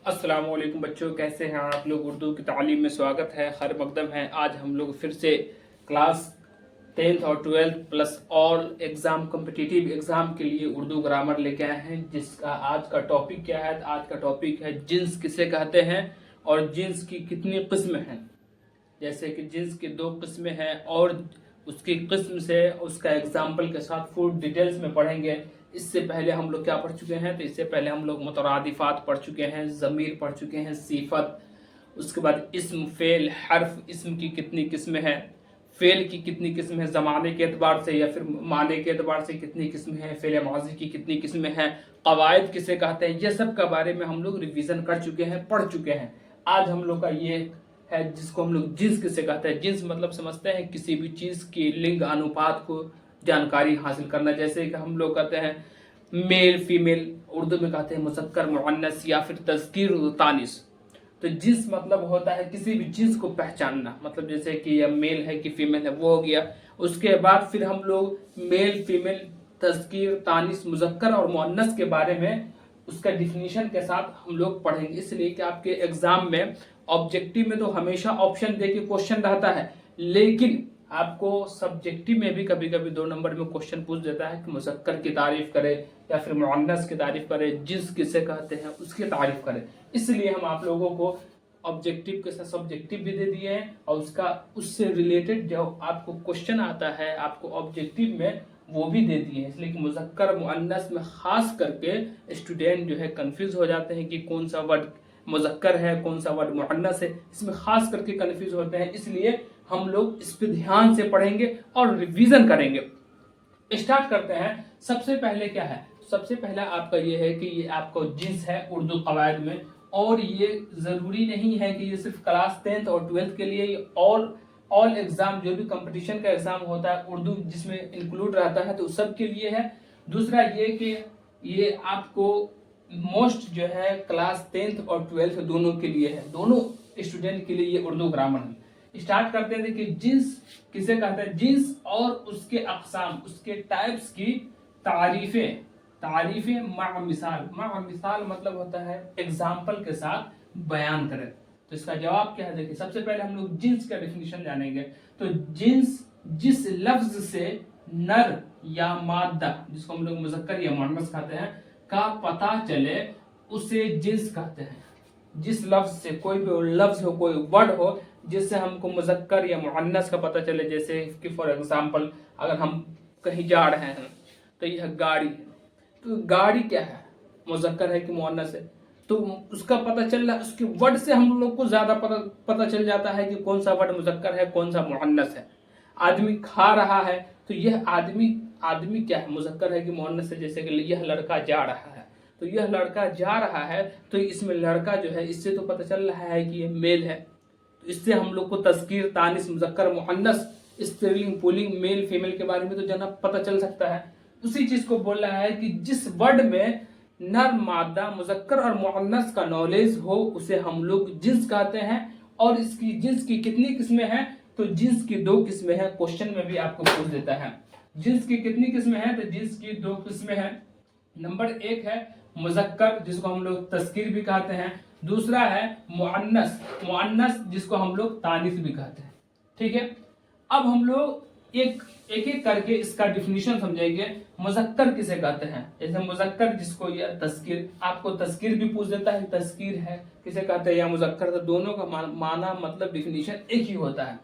अस्सलाम वालेकुम बच्चों, कैसे हैं आप लोग। उर्दू की तालीम में स्वागत है, खैर मकदम है। आज हम लोग फिर से क्लास 10th और 12th plus all exam competitive exam के लिए उर्दू ग्रामर लेके आए हैं, जिसका आज का टॉपिक क्या है। आज का टॉपिक है जिन्स किसे कहते हैं और जिन्स की कितनी किस्म हैं। जैसे कि जिन्स की 2 किस्में हैं और उसकी किस्म से उसका एग्जाम्पल के साथ फुल डिटेल्स में पढ़ेंगे। इससे पहले हम लोग क्या पढ़ चुके हैं, तो इससे पहले हम लोग मुतरादिफात पढ़ चुके हैं, ज़मीर पढ़ चुके हैं, सिफत, उसके बाद इस्म, फेल, हर्फ। इस्म की कितनी किस्में हैं, फेल की कितनी किस्म है, ज़माने के एतबार से या फिर माने के एतबार से कितनी किस्म है, फेल माजी की कितनी किस्में हैं, कवायद किसे कहते हैं, ये सब के बारे में हम लोग रिवीजन कर चुके हैं, पढ़ चुके हैं। आज हम लोग का ये है जिसको हम लोग जिन्स किसे कहते हैं। जिन्स मतलब समझते हैं किसी भी चीज़ की लिंग अनुपात को जानकारी हासिल करना। जैसे कि हम लोग कहते हैं मेल फीमेल, उर्दू में कहते हैं मुज़क्कर मुअन्नस या फिर तज़कीर तानिस। तो जिन्स मतलब होता है किसी भी चीज़ को पहचानना, मतलब जैसे कि यह मेल है कि फीमेल है, वो हो गया। उसके बाद फिर हम लोग मेल फीमेल तज़कीर तानिस मुज़क्कर और मुअन्नस के बारे में उसका डिफिनीशन के साथ हम लोग पढ़ेंगे। इसलिए कि आपके एग्जाम में ऑब्जेक्टिव में तो हमेशा ऑप्शन दे के क्वेश्चन रहता है, लेकिन आपको सब्जेक्टिव में भी कभी कभी 2 नंबर में क्वेश्चन पूछ देता है कि मुज़क्कर की तारीफ करे या फिर मुअन्नस की तारीफ करे, जिन्स किसे कहते हैं उसकी तारीफ करे। इसलिए हम आप लोगों को ऑब्जेक्टिव के साथ सब्जेक्टिव भी दे दिए हैं और उसका उससे रिलेटेड जो आपको क्वेश्चन आता है आपको ऑब्जेक्टिव में वो भी दे दिए हैं। इसलिए कि मुज़क्कर मुअन्नस में खास करके स्टूडेंट जो है कंफ्यूज हो जाते हैं कि कौन सा वर्ड मुज़क्कर है, कौन सा वर्ड मुअन्नस है, इसमें खास करके कंफ्यूज होते हैं। इसलिए हम लोग इस पे ध्यान से पढ़ेंगे और रिवीजन करेंगे। स्टार्ट करते हैं। सबसे पहले क्या है, सबसे पहला आपका ये है कि ये आपको जिन्स है उर्दू कवायद में, और ये ज़रूरी नहीं है कि ये सिर्फ क्लास 10th और 12th के लिए, ये ऑल एग्जाम जो भी कंपटीशन का एग्जाम होता है उर्दू जिसमें इंक्लूड रहता है तो सब के लिए है। दूसरा ये कि ये आपको मोस्ट जो है क्लास 10th और 12th दोनों के लिए है, दोनों स्टूडेंट के लिए ये उर्दू ग्रामर है। स्टार्ट करते हैं कि जिन्स किसे कहते हैं। जिन्स और उसके अक़साम, उसके टाइप्स की तारीफें, मा मिसाल मतलब होता है एग्जाम्पल के साथ बयान करें। तो इसका जवाब क्या है, देखिए सबसे पहले हम लोग जिन्स का डेफिनेशन जानेंगे। तो जिन्स जिस लफ्ज से नर या मादा, जिसको हम लोग मुज़क्कर या मुअन्नस कहते हैं, का पता चले उसे जिन्स कहते हैं। जिस लफ्ज से, कोई भी लफ्ज हो, कोई वर्ड हो जिससे हमको मुज़क्कर या मुअन्नस का पता चले। जैसे कि फॉर एग्जांपल अगर हम कहीं जा रहे हैं तो यह गाड़ी है, तो गाड़ी क्या है, मुज़क्कर है कि मुअन्नस है, तो उसका पता चल रहा है। उसके वर्ड से हम लोग को ज्यादा पता चल जाता है कि कौन सा वर्ड मुज़क्कर है, कौन सा मुअन्नस है। आदमी खा रहा है तो यह आदमी क्या है, मुज़क्कर है कि मुअन्नस है। जैसे कि यह लड़का जा रहा है, तो यह लड़का जा रहा है तो इसमें लड़का जो है, इससे तो पता चल रहा है कि यह मेल है। तो इससे हम लोग को तज़कीर तानिस मुज़क्कर मुअन्नस स्त्रीलिंग पुल्लिंग मेल फीमेल के बारे में तो जाना पता चल सकता है। उसी चीज को बोल रहा है कि जिस वर्ड में नर मादा मुज़क्कर और मुअन्नस का नॉलेज हो उसे हम लोग जिन्स कहते हैं। और इसकी जिन्स की कितनी किस्में हैं, तो जिन्स की 2 किस्में हैं। क्वेश्चन में भी आपको पूछ देता है जिन्स की कितनी किस्में हैं, तो जिन्स की 2 किस्में हैं। नंबर 1 है मुज़क्कर जिसको हम लोग तज़कीर भी कहते हैं, दूसरा है मुअन्नस जिसको हम लोग तानिस भी कहते हैं। ठीक है, अब हम लोग एक एक करके इसका डिफिनीशन समझेंगे। मुज़क्कर किसे कहते हैं, जैसे मुज़क्कर जिसको या तज़कीर, आपको तज़कीर भी पूछ देता है, तज़कीर है किसे कहते हैं या मुज़क्कर, तो दोनों का माना मतलब डिफिनीशन एक ही होता है।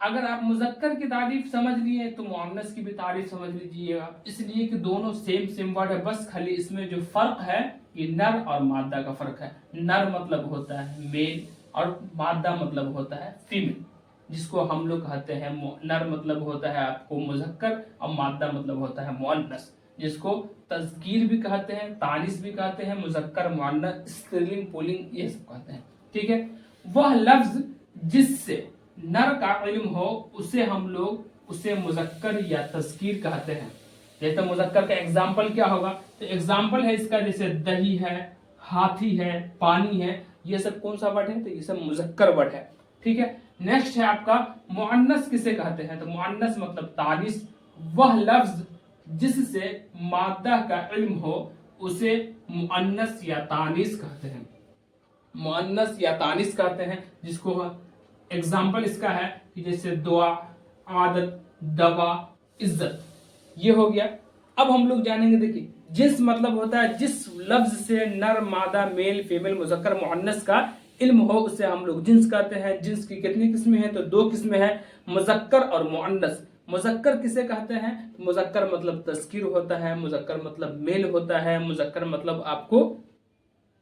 अगर आप मुज़क्कर की तारीफ समझ लिए तो मुअन्नस की भी तारीफ समझ लीजिएगा। इसलिए कि दोनों सेम वर्ड है, बस खाली इसमें जो फर्क है कि नर और मादा का फर्क है। नर मतलब होता है मेल और मादा मतलब होता है फीमेल, जिसको हम लोग कहते हैं नर मतलब होता है आपको मुज़क्कर और मादा मतलब होता है मुअन्नस, जिसको तज़कीर भी कहते हैं, तानिस भी कहते हैं, मुज़क्कर मुअन्नस स्त्रीलिंग पुल्लिंग ये सब कहते हैं। ठीक है, वह लफ्ज जिससे नर का इल्म हो उसे हम लोग उसे मुज़क्कर या तज़कीर कहते हैं। जैसे मुज़क्कर का एग्जाम्पल क्या होगा, तो एग्जाम्पल है इसका जैसे दही है, हाथी है, पानी है, ये सब कौन सा वर्ड है, तो ये सब मुज़क्कर वर्ड है। ठीक है, नेक्स्ट है आपका मुअन्नस किसे कहते हैं, तो मुअन्नस मतलब तानिस, वह लफ्ज जिससे मादा का इल्म हो उसे मुअन्नस या तानिस कहते हैं, मुअन्नस या तानिस कहते हैं, जिसको एग्जाम्पल इसका है कि जैसे दुआ, आदत, दवा, इज्जत, ये हो गया। अब हम लोग जानेंगे, देखिए जिन्स मतलब होता है जिस लफ्ज से नर, मादा, मेल, फीमेल, मुजक्कर, मुअन्नस का इल्म हो उसे हम लोग जिन्स कहते हैं। जिन्स की कितनी किस्में हैं? तो 2 किस्में हैं, मुजक्कर और मुअन्नस। मुजक्कर किसे कहते हैं? मुजक्कर मतलब तस्कीर होता है, मुजक्कर मतलब मेल होता है, मुजक्कर मतलब आपको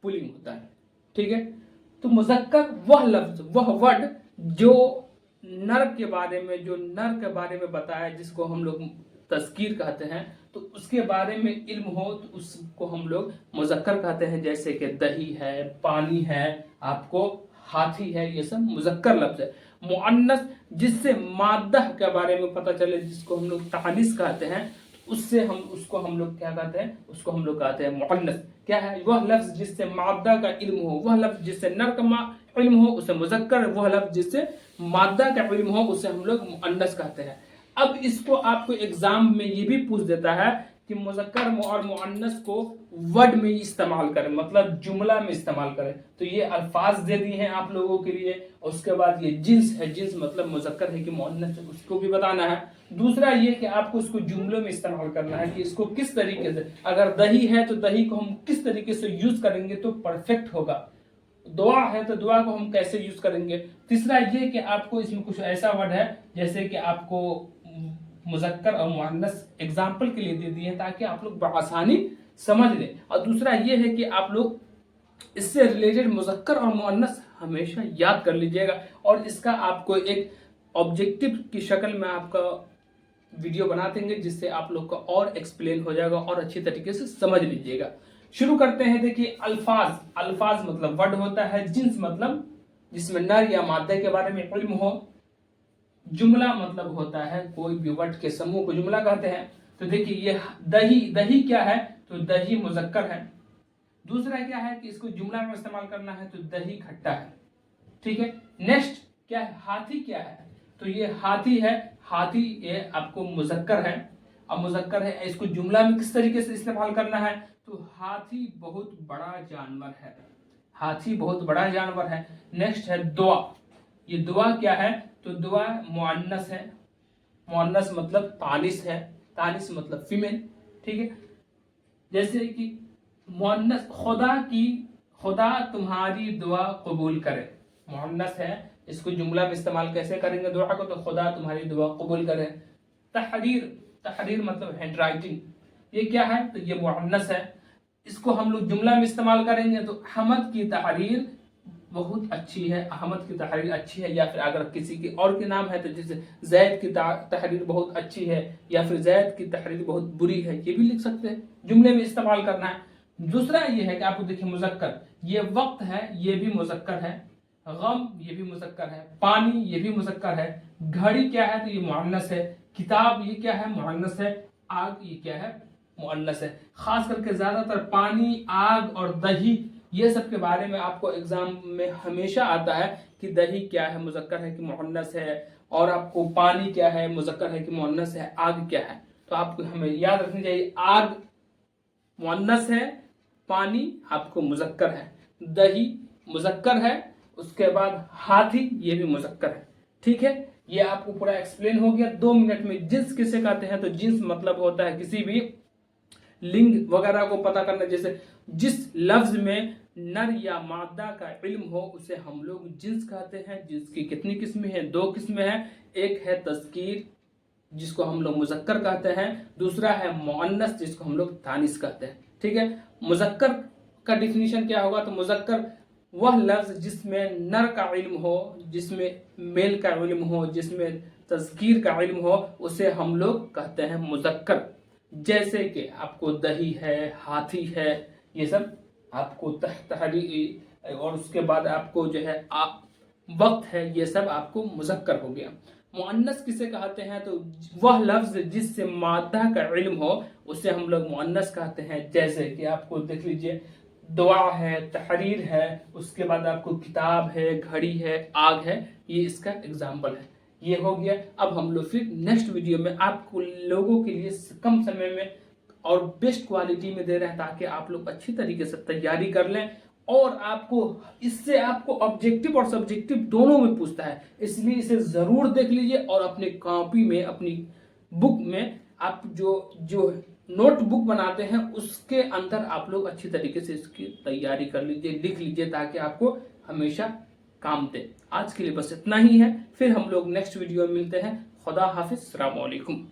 पुलिंग होता है, ठीक है। तो मुजक्कर वह लफ्ज, वह वर्ड जो नर के बारे में, जो नर के बारे में बताया, जिसको हम लोग तस्कीर कहते हैं, तो उसके बारे में इल्म हो तो उसको हम लोग मुजक्कर कहते हैं। जैसे कि दही है, पानी है, आपको हाथी है, ये सब मुजक्कर लफ्ज है। मुअन्नस जिससे मादा के बारे में पता चले, जिसको हम लोग तानिस कहते हैं, उससे उसको हम लोग क्या कहते हैं? उसको हम लोग कहते हैं मुअन्नस। क्या है? वह लफ्ज जिससे मादा का इल्म हो, वह लफ्ज जिससे नर का इल्म हो उसे मुजक्कर, वह लफ्ज जिससे मादा का इल्म हो उसे हम लोग मुअन्नस कहते हैं। अब इसको आपको एग्जाम में ये भी पूछ देता है कि मुजक्कर और मुअन्नस को वर्ड में इस्तेमाल करें, मतलब जुमला में इस्तेमाल करें। तो ये अल्फाज दे दिए हैं आप लोगों के लिए। उसके बाद ये जिन्स है, जिन्स मतलब मुजक्कर है कि मुअन्नस है, उसको भी बताना है। दूसरा ये कि आपको इसको जुमलों में इस्तेमाल करना है कि इसको किस तरीके से, अगर दही है तो दही को हम किस तरीके से यूज करेंगे तो परफेक्ट होगा। दुआ है तो दुआ को हम कैसे यूज करेंगे। तीसरा ये कि आपको इसमें कुछ ऐसा वर्ड है जैसे कि आपको मुजक्कर और मुअन्नस एग्जाम्पल के लिए दे दिए हैं ताकि आप लोग बआसानी समझ लें। और दूसरा ये है कि आप लोग इससे रिलेटेड मुजक्कर और मुअन्नस हमेशा याद कर लीजिएगा, और इसका आपको एक ऑब्जेक्टिव की शक्ल में आपका वीडियो बना देंगे, जिससे आप लोग का और एक्सप्लेन हो जाएगा और अच्छी तरीके से समझ लीजिएगा। शुरू करते हैं। देखिए अल्फाज, अल्फाज मतलब वर्ड होता है। जिन्स मतलब जिसमें नर या मादा के बारे में इल्म हो। जुमला मतलब होता है कोई भी वर्ड के समूह को जुमला कहते हैं। तो देखिए ये दही, दही क्या है? तो दही मुजक्कर है। दूसरा क्या है कि इसको जुमला में इस्तेमाल करना है, तो दही खट्टा है, ठीक है। नेक्स्ट क्या है? हाथी क्या है? तो ये हाथी है, हाथी ये आपको मुजक्कर है। अब मुजक्कर है, इसको जुमला में किस तरीके से इस्तेमाल करना है? तो हाथी बहुत बड़ा जानवर है, हाथी बहुत बड़ा जानवर है। नेक्स्ट है दुआ, ये दुआ क्या है? तो दुआ मुअन्नस है, मुअन्नस मतलब तानिस है, तानिस मतलब फीमेल, ठीक है। जैसे कि मुअन्नस खुदा की, खुदा तुम्हारी दुआ कबूल करे, मुअन्नस है। इसको जुमला में इस्तेमाल कैसे करेंगे दुआ को? तो खुदा तुम्हारी दुआ कबूल करे। तहरीर, तहरीर मतलब हैंड राइटिंग, ये क्या है? तो ये मुअन्नस है। इसको हम लोग जुमला में इस्तेमाल करेंगे तो अहमद की तहरीर बहुत अच्छी है, अहमद की तहरीर अच्छी है। या फिर अगर किसी की और के नाम है तो जैसे जैद की तहरीर बहुत अच्छी है, या फिर जैद की तहरीर बहुत बुरी है, ये भी लिख सकते हैं। जुमले में इस्तेमाल करना है। दूसरा ये है कि आपको देखिए मुजक्कर, ये वक्त है, ये भी मुजक्कर है। गम ये भी मुजक्कर है। पानी ये भी मुजक्कर है। घड़ी क्या है? तो ये मुअन्नस है। किताब ये क्या है? मुअन्नस है। आग ये क्या है? मुअन्नस है। खास करके ज्यादातर पानी, आग और दही ये सब के बारे में आपको एग्जाम में हमेशा आता है कि दही क्या है, मुजक्कर है कि मुअन्नस है, और आपको पानी क्या है, मुजक्कर है कि मुअन्नस है, आग क्या है। तो आपको हमें याद रखनी चाहिए, आग मुअन्नस है, पानी आपको मुजक्कर है, दही मुजक्कर है, उसके बाद हाथी ये भी मुजक्कर है, ठीक है। ये आपको पूरा एक्सप्लेन हो गया 2 मिनट में। जिन्स किसे कहते हैं? तो जिन्स मतलब होता है किसी भी लिंग वगैरह को पता करना, जैसे जिस लफ्ज में नर या मादा का इल्म हो उसे हम लोग जिन्स कहते हैं। जिन्स की कितनी किस्में हैं? 2 किस्में हैं। एक है तस्कीर जिसको हम लोग मुजक्कर कहते हैं, दूसरा है मुअन्नस जिसको हम लोग तानिस कहते हैं, ठीक है। मुजक्कर का डिफिनीशन क्या होगा? तो मुजक्कर वह लफ्ज जिसमें नर का इल्म हो, जिसमें मेल का इल्म हो, जिसमें तस्कीर का इल्म हो, उसे हम लोग कहते हैं मुजक्कर। जैसे कि आपको दही है, हाथी है, ये सब आपको तहरी, और उसके बाद आपको जो है वक्त है, ये सब आपको मुजक्कर हो गया। मुअन्नस किसे कहते हैं? तो वह लफ्ज जिससे मादा का इल्म हो उसे हम लोग मुअन्नस कहते हैं। जैसे कि आपको देख लीजिए दुआ है, तहरीर है, उसके बाद आपको किताब है, घड़ी है, आग है, ये इसका एग्जाम्पल है। ये हो गया। अब हम लोग फिर नेक्स्ट वीडियो में आपको लोगों के लिए कम समय में اور بیسٹ کوالٹی میں دے رہے ہیں تاکہ آپ لوگ اچھی طریقے سے تیاری کر لیں، اور آپ کو اس سے آپ کو آبجیکٹو اور سبجیکٹو دونوں میں پوچھتا ہے، اس لیے اسے ضرور دیکھ لیجئے، اور اپنی کاپی میں اپنی بک میں آپ جو نوٹ بک بناتے ہیں اس کے اندر آپ لوگ اچھی طریقے سے اس کی تیاری کر لیجئے، لکھ لیجئے تاکہ آپ کو ہمیشہ کام دے۔ آج کے لیے بس اتنا ہی ہے، پھر ہم لوگ نیکسٹ ویڈیو میں ملتے ہیں۔ خدا حافظ، السلام علیکم۔